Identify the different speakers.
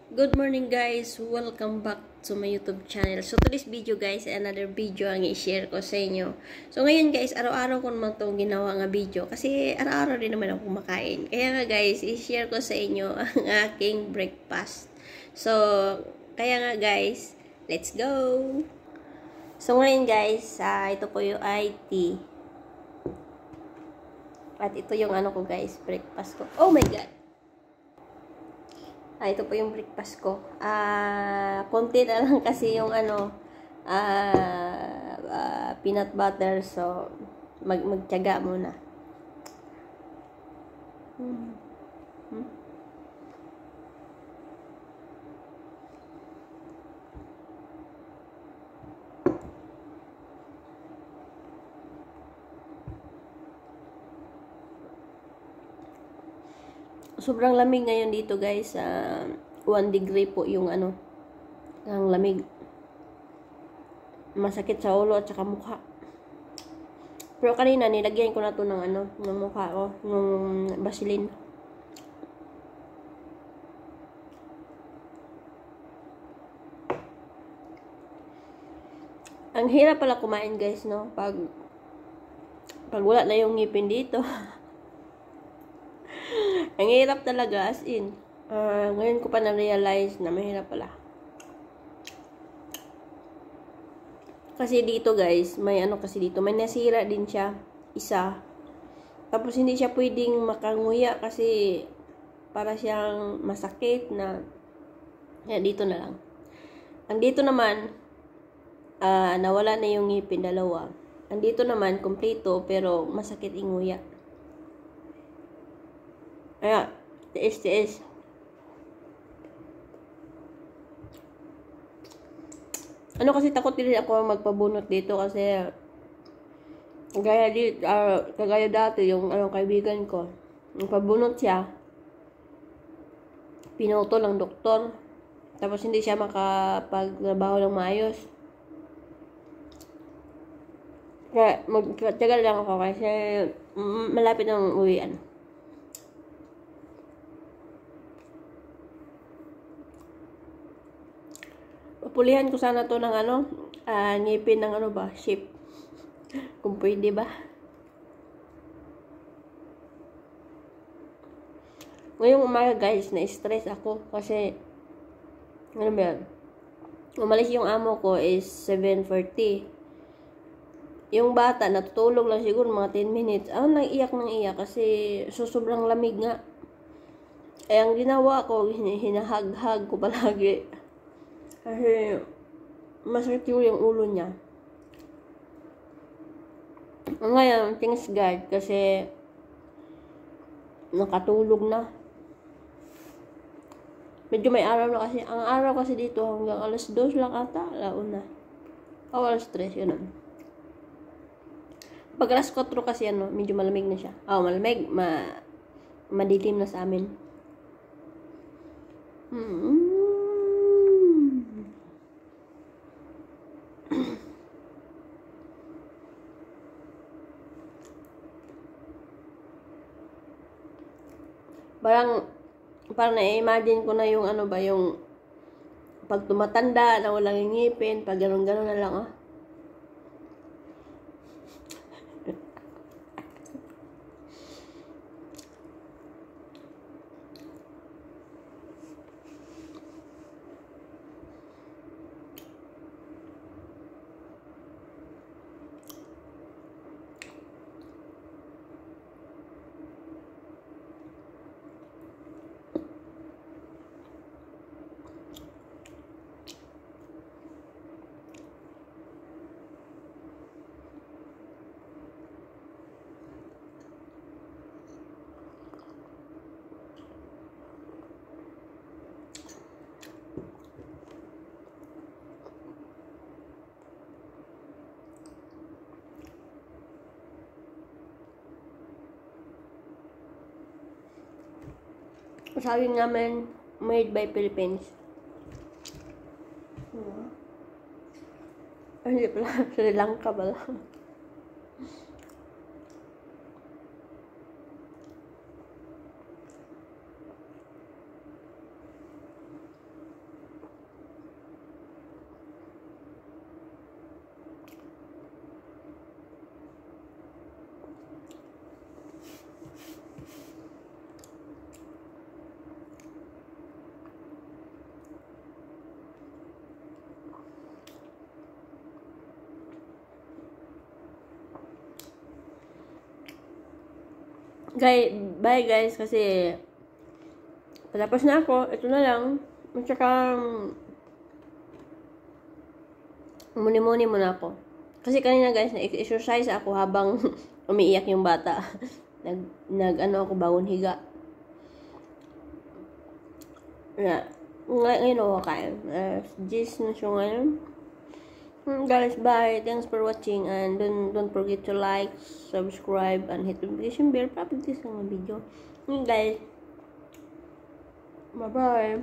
Speaker 1: Good morning guys! Welcome back to my YouTube channel. So today's video guys, another video ang i-share ko sa inyo. So ngayon guys, araw-araw ko naman itong ginawa nga video kasi araw-araw din naman ako kumakain. Kaya nga guys, i-share ko sa inyo ang aking breakfast. So, kaya nga guys, let's go! So ngayon guys, ito po yung IT. At ito yung ano ko guys, breakfast ko. Oh my god! Ito po yung breakfast ko. Konti na lang kasi yung peanut butter. So, magtiyaga muna. Sobrang lamig ngayon dito guys. 1 degree po yung ang lamig. Masakit sa ulo at saka mukha. Pero kanina nilagyan ko na to ng ng mukha ko, ng Vaseline. Ang hirap pala kumain guys, no? Pag wala na yung ngipin dito. Ang hirap talaga, as in. Ngayon ko pa na-realize na mahirap pala. Kasi dito guys, may may nasira din siya. Isa. Tapos hindi siya pwedeng makanguya kasi para siyang masakit na. Dito na lang. Ang dito naman, nawala na yung ngipin, dalawa. Ang dito naman, kompleto pero masakit inguya. Tiis. Kasi takot din ako magpabunot dito kasi kagaya dati yung kaibigan ko. Magpabunot siya. Pinutol ng doktor. Tapos hindi siya makapagtrabaho ng maayos. Kaya magtiyaga lang ako kasi malapit ng uwian. Pulihan ko sana to ng ngipin ng shape. Kung pwede ba. Ngayong umaga guys, na-stress ako kasi umalis yung amo ko is 7:40. Yung bata natutulog lang siguro mga 10 minutes. Nang iyak kasi sobrang lamig nga. Ang ginawa ko, hinahag-hag ko palagi. Kasi masakit yung ulo niya. Ngayon, thanks God kasi nakatulog na. Medyo may araw na kasi. Ang araw kasi dito hanggang alas 2 lang ata. Alauna. Alas 3, yun. Pag alas 4 kasi medyo malamig na siya. Malamig. Madilim na sa amin. Parang na-imagine ko na yung yung pag tumatanda na walang ngipin, pag gano'n na lang Sabi namin, made by Philippines. Hindi pala, Sri Lanka pala. Bye guys, kasi patapos na ako. Ito na lang. At saka muni-muni muna ako. Kasi kanina guys, na-exercise ako habang umiiyak yung bata. Nag ako bawon higa. Ngayon ako kain. Gis na siya ngayon. Guys, bye. Thanks for watching, and don't forget to like, subscribe, and hit the notification bell para pag-tis ng mga video. Guys, bye-bye.